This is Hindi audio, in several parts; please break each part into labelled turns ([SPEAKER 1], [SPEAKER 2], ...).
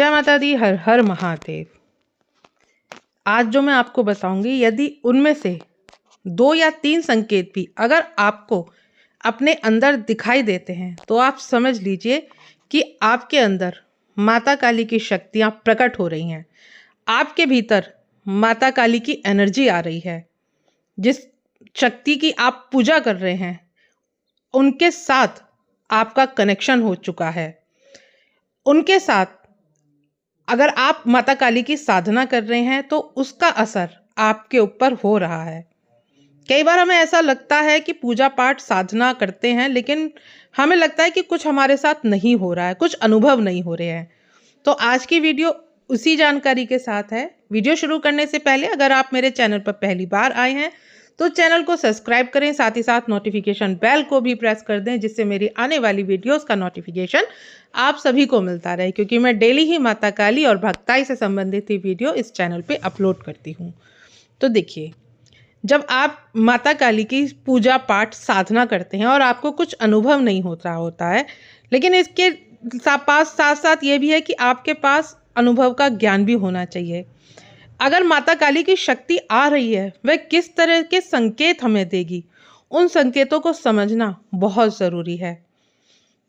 [SPEAKER 1] जय माता दी, हर हर महादेव। आज जो मैं आपको बताऊंगी, यदि उनमें से 2 या 3 संकेत भी अगर आपको अपने अंदर दिखाई देते हैं तो आप समझ लीजिए कि आपके अंदर माता काली की शक्तियां प्रकट हो रही हैं। आपके भीतर माता काली की एनर्जी आ रही है। जिस शक्ति की आप पूजा कर रहे हैं उनके साथ आपका कनेक्शन हो चुका है। उनके साथ अगर आप माता काली की साधना कर रहे हैं तो उसका असर आपके ऊपर हो रहा है। कई बार हमें ऐसा लगता है कि पूजा पाठ साधना करते हैं, लेकिन हमें लगता है कि कुछ हमारे साथ नहीं हो रहा है, कुछ अनुभव नहीं हो रहे हैं। तो आज की वीडियो उसी जानकारी के साथ है। वीडियो शुरू करने से पहले अगर आप मेरे चैनल पर पहली बार आए हैं तो चैनल को सब्सक्राइब करें, साथ ही साथ नोटिफिकेशन बेल को भी प्रेस कर दें, जिससे मेरी आने वाली वीडियोस का नोटिफिकेशन आप सभी को मिलता रहे, क्योंकि मैं डेली ही माता काली और भक्ताई से संबंधित ही वीडियो इस चैनल पे अपलोड करती हूँ। तो देखिए, जब आप माता काली की पूजा पाठ साधना करते हैं और आपको कुछ अनुभव नहीं होता है, लेकिन इसके साथ साथ ये भी है कि आपके पास अनुभव का ज्ञान भी होना चाहिए। अगर माता काली की शक्ति आ रही है, वह किस तरह के संकेत हमें देगी, उन संकेतों को समझना बहुत ज़रूरी है।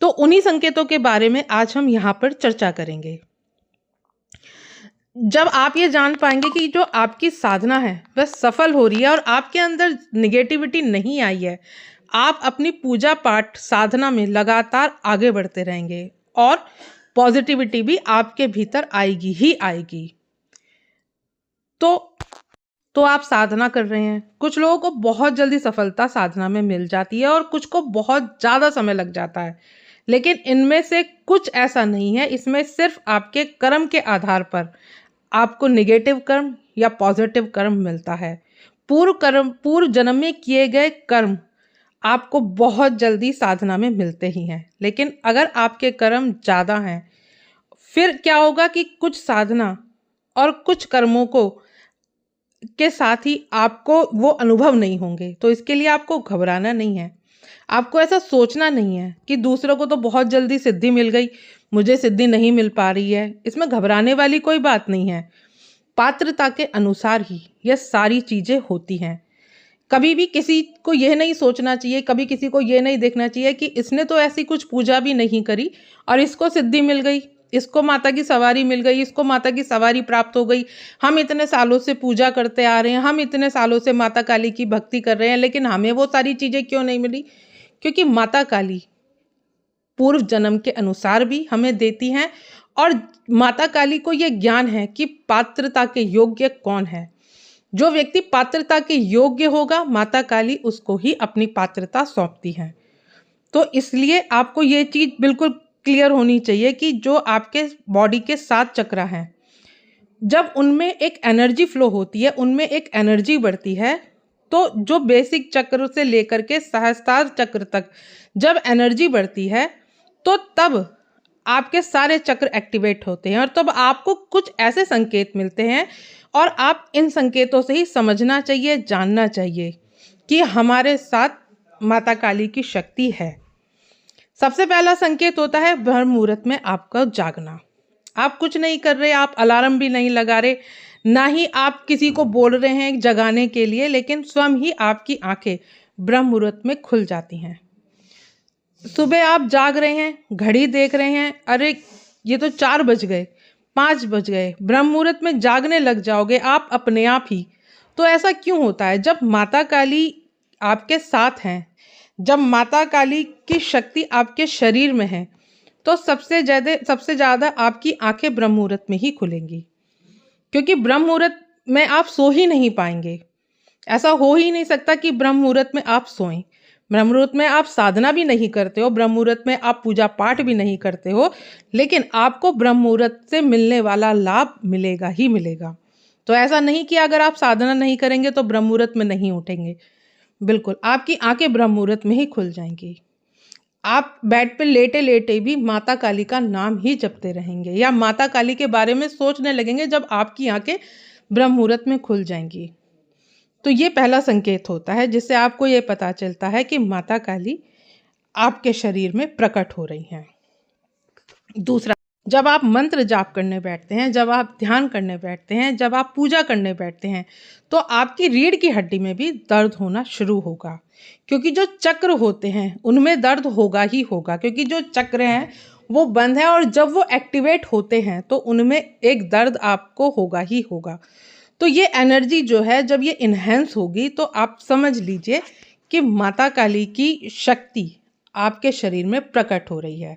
[SPEAKER 1] तो उन्हीं संकेतों के बारे में आज हम यहाँ पर चर्चा करेंगे। जब आप ये जान पाएंगे कि जो आपकी साधना है वह सफल हो रही है और आपके अंदर निगेटिविटी नहीं आई है, आप अपनी पूजा पाठ साधना में लगातार आगे बढ़ते रहेंगे और पॉजिटिविटी भी आपके भीतर आएगी ही आएगी। तो आप साधना कर रहे हैं। कुछ लोगों को बहुत जल्दी सफलता साधना में मिल जाती है और कुछ को बहुत ज़्यादा समय लग जाता है, लेकिन इनमें से कुछ ऐसा नहीं है। इसमें सिर्फ आपके कर्म के आधार पर आपको नेगेटिव कर्म या पॉजिटिव कर्म मिलता है। पूर्व जन्म में किए गए कर्म आपको बहुत जल्दी साधना में मिलते ही हैं, लेकिन अगर आपके कर्म ज़्यादा हैं फिर क्या होगा कि कुछ साधना और कुछ कर्मों को के साथ ही आपको वो अनुभव नहीं होंगे। तो इसके लिए आपको घबराना नहीं है। आपको ऐसा सोचना नहीं है कि दूसरों को तो बहुत जल्दी सिद्धि मिल गई, मुझे सिद्धि नहीं मिल पा रही है। इसमें घबराने वाली कोई बात नहीं है। पात्रता के अनुसार ही यह सारी चीज़ें होती हैं। कभी भी किसी को यह नहीं सोचना चाहिए, कभी किसी को यह नहीं देखना चाहिए कि इसने तो ऐसी कुछ पूजा भी नहीं करी और इसको सिद्धि मिल गई, इसको माता की सवारी मिल गई, इसको माता की सवारी प्राप्त हो गई। हम इतने सालों से पूजा करते आ रहे हैं, हम इतने सालों से माता काली की भक्ति कर रहे हैं, लेकिन हमें वो सारी चीज़ें क्यों नहीं मिली? क्योंकि माता काली पूर्व जन्म के अनुसार भी हमें देती हैं और माता काली को यह ज्ञान है कि पात्रता के योग्य कौन है। जो व्यक्ति पात्रता के योग्य होगा, माता काली उसको ही अपनी पात्रता सौंपती है। तो इसलिए आपको ये चीज़ बिल्कुल क्लियर होनी चाहिए कि जो आपके बॉडी के 7 चक्र हैं, जब उनमें एक एनर्जी फ्लो होती है, उनमें एक एनर्जी बढ़ती है, तो जो बेसिक चक्र से लेकर के सहस्त्रार चक्र तक जब एनर्जी बढ़ती है तो तब आपके सारे चक्र एक्टिवेट होते हैं और तब आपको कुछ ऐसे संकेत मिलते हैं और आप इन संकेतों से ही समझना चाहिए, जानना चाहिए कि हमारे साथ माता काली की शक्ति है। सबसे पहला संकेत होता है ब्रह्म मुहूर्त में आपका जागना। आप कुछ नहीं कर रहे, आप अलार्म भी नहीं लगा रहे, ना ही आप किसी को बोल रहे हैं जगाने के लिए, लेकिन स्वयं ही आपकी आंखें ब्रह्म मुहूर्त में खुल जाती हैं। सुबह आप जाग रहे हैं, घड़ी देख रहे हैं, अरे ये तो 4 बज गए, 5 बज गए, ब्रह्म मुहूर्त में जागने लग जाओगे आप अपने आप ही। तो ऐसा क्यों होता है? जब माता काली आपके साथ हैं, जब माता काली की शक्ति आपके शरीर में है, तो सबसे ज़्यादा आपकी आंखें ब्रह्म मुहूर्त में ही खुलेंगी, क्योंकि ब्रह्म मुहूर्त में आप सो ही नहीं पाएंगे। ऐसा हो ही नहीं सकता कि ब्रह्म मुहूर्त में आप सोएं। ब्रह्म मुहूर्त में आप साधना भी नहीं करते हो, ब्रह्म मुहूर्त में आप पूजा पाठ भी नहीं करते हो, लेकिन आपको ब्रह्म मुहूर्त से मिलने वाला लाभ मिलेगा ही मिलेगा। तो ऐसा नहीं कि अगर आप साधना नहीं करेंगे तो ब्रह्म मुहूर्त में नहीं उठेंगे। बिल्कुल, आपकी आंखें ब्रह्म मुहूर्त में ही खुल जाएंगी। आप बेड पे लेटे लेटे भी माता काली का नाम ही जपते रहेंगे या माता काली के बारे में सोचने लगेंगे जब आपकी आंखें ब्रह्म मुहूर्त में खुल जाएंगी। तो ये पहला संकेत होता है जिससे आपको ये पता चलता है कि माता काली आपके शरीर में प्रकट हो रही हैं। जब आप मंत्र जाप करने बैठते हैं, जब आप ध्यान करने बैठते हैं, जब आप पूजा करने बैठते हैं, तो आपकी रीढ़ की हड्डी में भी दर्द होना शुरू होगा, क्योंकि जो चक्र होते हैं उनमें दर्द होगा ही होगा, क्योंकि जो चक्र हैं वो बंद है और जब वो एक्टिवेट होते हैं तो उनमें एक दर्द आपको होगा ही होगा। तो ये एनर्जी जो है जब ये इन्हेंस होगी तो आप समझ लीजिए कि माता काली की शक्ति आपके शरीर में प्रकट हो रही है।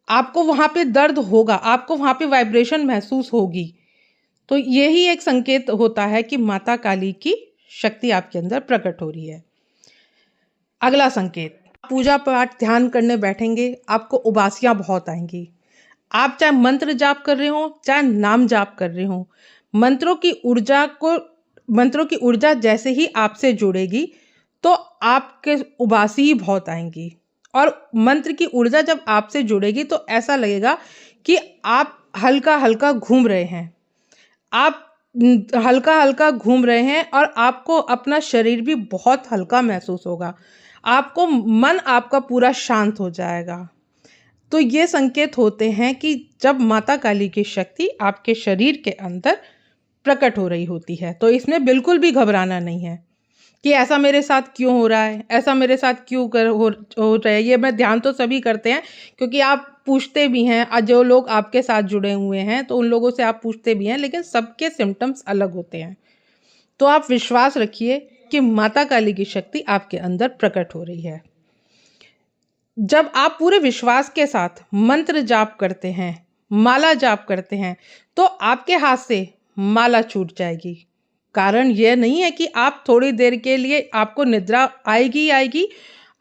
[SPEAKER 1] आपको वहाँ पे दर्द होगा, आपको वहाँ पे वाइब्रेशन महसूस होगी। तो यही एक संकेत होता है कि माता काली की शक्ति आपके अंदर प्रकट हो रही है। अगला संकेत, पूजा पाठ ध्यान करने बैठेंगे, आपको उबासियाँ बहुत आएंगी। आप चाहे मंत्र जाप कर रहे हो, चाहे नाम जाप कर रहे हो, मंत्रों की ऊर्जा जैसे ही आपसे जुड़ेगी तो आपके उबासी ही बहुत आएंगी। और मंत्र की ऊर्जा जब आपसे जुड़ेगी तो ऐसा लगेगा कि आप हल्का हल्का घूम रहे हैं, आप हल्का हल्का घूम रहे हैं और आपको अपना शरीर भी बहुत हल्का महसूस होगा, आपको मन आपका पूरा शांत हो जाएगा। तो ये संकेत होते हैं कि जब माता काली की शक्ति आपके शरीर के अंदर प्रकट हो रही होती है। तो इसमें बिल्कुल भी घबराना नहीं है कि ऐसा मेरे साथ क्यों हो रहा है, ऐसा मेरे साथ क्यों हो रहा है। ये मैं ध्यान तो सभी करते हैं, क्योंकि आप पूछते भी हैं, जो लोग आपके साथ जुड़े हुए हैं तो उन लोगों से आप पूछते भी हैं, लेकिन सबके सिम्टम्स अलग होते हैं। तो आप विश्वास रखिए कि माता काली की शक्ति आपके अंदर प्रकट हो रही है। जब आप पूरे विश्वास के साथ मंत्र जाप करते हैं, माला जाप करते हैं, तो आपके हाथ से माला छूट जाएगी। कारण यह नहीं है कि आप थोड़ी देर के लिए आपको निद्रा आएगी ही आएगी,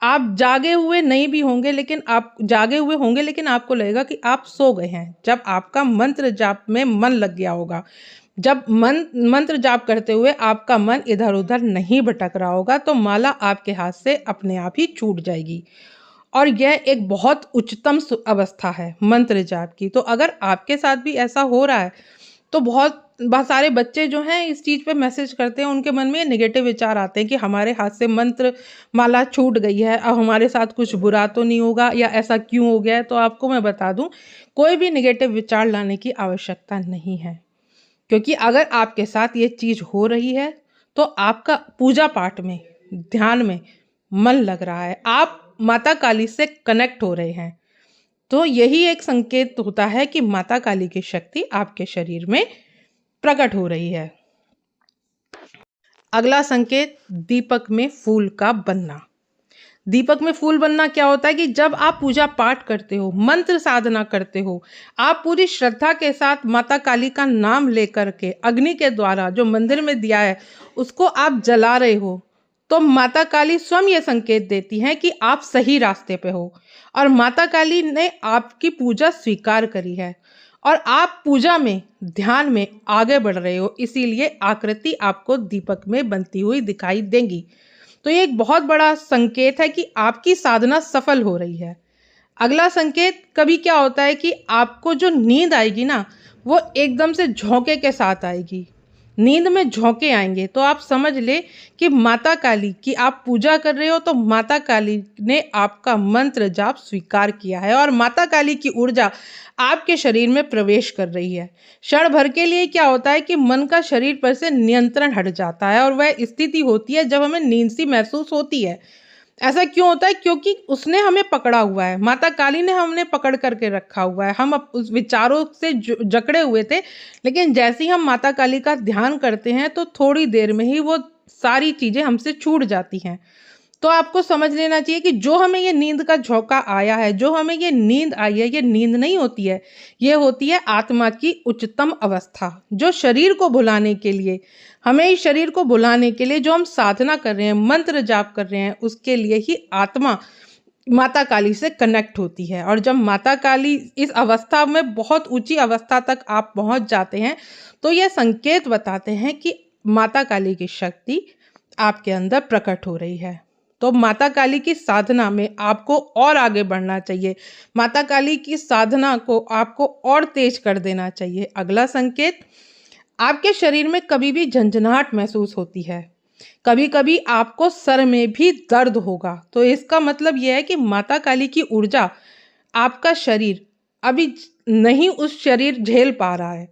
[SPEAKER 1] आप जागे हुए नहीं भी होंगे, लेकिन आप जागे हुए होंगे लेकिन आपको लगेगा कि आप सो गए हैं, जब आपका मंत्र जाप में मन लग गया होगा। जब मंत्र जाप करते हुए आपका मन इधर उधर नहीं भटक रहा होगा तो माला आपके हाथ से अपने आप ही छूट जाएगी। और यह एक बहुत उच्चतम अवस्था है मंत्र जाप की। तो अगर आपके साथ भी ऐसा हो रहा है तो बहुत सारे बच्चे जो हैं इस चीज़ पे मैसेज करते हैं, उनके मन में नेगेटिव विचार आते हैं कि हमारे हाथ से मंत्र माला छूट गई है, अब हमारे साथ कुछ बुरा तो नहीं होगा या ऐसा क्यों हो गया है। तो आपको मैं बता दूं, कोई भी नेगेटिव विचार लाने की आवश्यकता नहीं है, क्योंकि अगर आपके साथ ये चीज़ हो रही है तो आपका पूजा पाठ में, ध्यान में मन लग रहा है, आप माता काली से कनेक्ट हो रहे हैं। तो यही एक संकेत होता है कि माता काली की शक्ति आपके शरीर में प्रकट हो रही है। अगला संकेत, दीपक में फूल का बनना। दीपक में फूल बनना क्या होता है कि जब आप पूजा पाठ करते हो, मंत्र साधना करते हो, आप पूरी श्रद्धा के साथ माता काली का नाम लेकर के अग्नि के द्वारा जो मंदिर में दिया है उसको आप जला रहे हो, तो माता काली स्वयं ये संकेत देती हैं कि आप सही रास्ते पे हो और माता काली ने आपकी पूजा स्वीकार करी है और आप पूजा में, ध्यान में आगे बढ़ रहे हो, इसीलिए आकृति आपको दीपक में बनती हुई दिखाई देंगी। तो ये एक बहुत बड़ा संकेत है कि आपकी साधना सफल हो रही है। अगला संकेत, कभी क्या होता है कि आपको जो नींद आएगी ना, वो एकदम से झोंके के साथ आएगी, नींद में झोंके आएंगे, तो आप समझ ले कि माता काली की आप पूजा कर रहे हो, तो माता काली ने आपका मंत्र जाप स्वीकार किया है और माता काली की ऊर्जा आपके शरीर में प्रवेश कर रही है। क्षण भर के लिए क्या होता है कि मन का शरीर पर से नियंत्रण हट जाता है और वह स्थिति होती है जब हमें नींद सी महसूस होती है। ऐसा क्यों होता है? क्योंकि उसने हमें पकड़ा हुआ है, माता काली ने हमने पकड़ करके रखा हुआ है। हम उस विचारों से जकड़े हुए थे, लेकिन जैसे ही हम माता काली का ध्यान करते हैं तो थोड़ी देर में ही वो सारी चीज़ें हमसे छूट जाती हैं। तो आपको समझ लेना चाहिए कि जो हमें ये नींद का झोंका आया है, जो हमें ये नींद आई है, ये नींद नहीं होती है, ये होती है आत्मा की उच्चतम अवस्था, जो शरीर को भुलाने के लिए, हमें इस शरीर को भुलाने के लिए जो हम साधना कर रहे हैं, मंत्र जाप कर रहे हैं, उसके लिए ही आत्मा माता काली से कनेक्ट होती है। और जब माता काली इस अवस्था में, बहुत ऊंची अवस्था तक आप पहुंच जाते हैं, तो यह संकेत बताते हैं कि माता काली की शक्ति आपके अंदर प्रकट हो रही है। तो माता काली की साधना में आपको और आगे बढ़ना चाहिए, माता काली की साधना को आपको और तेज कर देना चाहिए। अगला संकेत, आपके शरीर में कभी भी झंझनाहट महसूस होती है, कभी कभी आपको सर में भी दर्द होगा, तो इसका मतलब यह है कि माता काली की ऊर्जा आपका शरीर अभी नहीं उस शरीर झेल पा रहा है।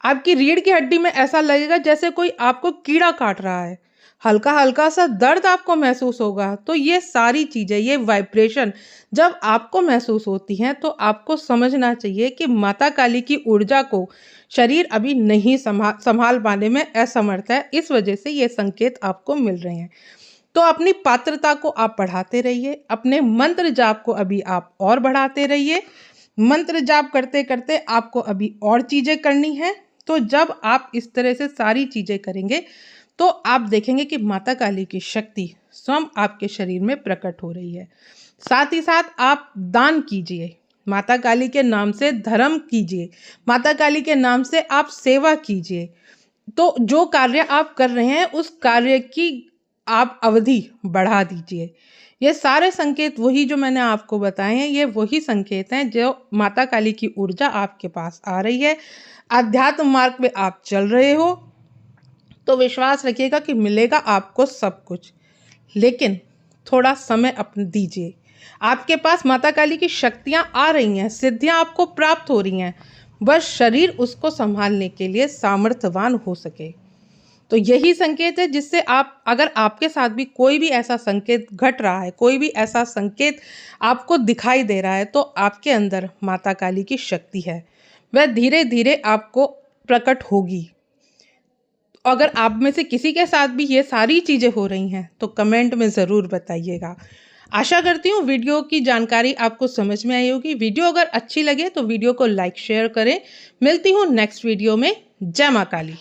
[SPEAKER 1] आपकी रीढ़ की हड्डी में ऐसा लगेगा जैसे कोई आपको कीड़ा काट रहा है। हल्का-हल्का सा दर्द आपको महसूस होगा। तो ये सारी चीज़ें, ये वाइब्रेशन जब आपको महसूस होती हैं, तो आपको समझना चाहिए कि माता काली की ऊर्जा को शरीर अभी नहीं सँभाल पाने में असमर्थ है। इस वजह से ये संकेत आपको मिल रहे हैं। तो अपनी पात्रता को आप बढ़ाते रहिए, अपने मंत्र जाप को अभी आप और बढ़ाते रहिए। मंत्र जाप करते-करते आपको अभी और चीज़ें करनी हैं। तो जब आप इस तरह से सारी चीज़ें करेंगे, तो आप देखेंगे कि माता काली की शक्ति स्वयं आपके शरीर में प्रकट हो रही है। साथ ही साथ आप दान कीजिए, माता काली के नाम से धर्म कीजिए, माता काली के नाम से आप सेवा कीजिए। तो जो कार्य आप कर रहे हैं, उस कार्य की आप अवधि बढ़ा दीजिए। ये सारे संकेत वही जो मैंने आपको बताए हैं, ये वही संकेत हैं जो माता काली की ऊर्जा आपके पास आ रही है। अध्यात्म मार्ग पे आप चल रहे हो, तो विश्वास रखिएगा कि मिलेगा आपको सब कुछ। लेकिन थोड़ा समय दीजिए। आपके पास माता काली की शक्तियाँ आ रही हैं, सिद्धियाँ आपको प्राप्त हो रही हैं। बस शरीर उसको सँभालने के लिए सामर्थ्यवान हो सके। तो यही संकेत है जिससे आप, अगर आपके साथ भी कोई भी ऐसा संकेत घट रहा है, कोई भी ऐसा संकेत आपको दिखाई दे रहा है, तो आपके अंदर माता काली की शक्ति है। वह धीरे-धीरे आपको प्रकट होगी। अगर आप में से किसी के साथ भी ये सारी चीज़ें हो रही हैं, तो कमेंट में ज़रूर बताइएगा। आशा करती हूँ वीडियो की जानकारी आपको समझ में आई होगी। वीडियो अगर अच्छी लगे तो वीडियो को लाइक शेयर करें। मिलती हूँ नेक्स्ट वीडियो में। जय माँ काली।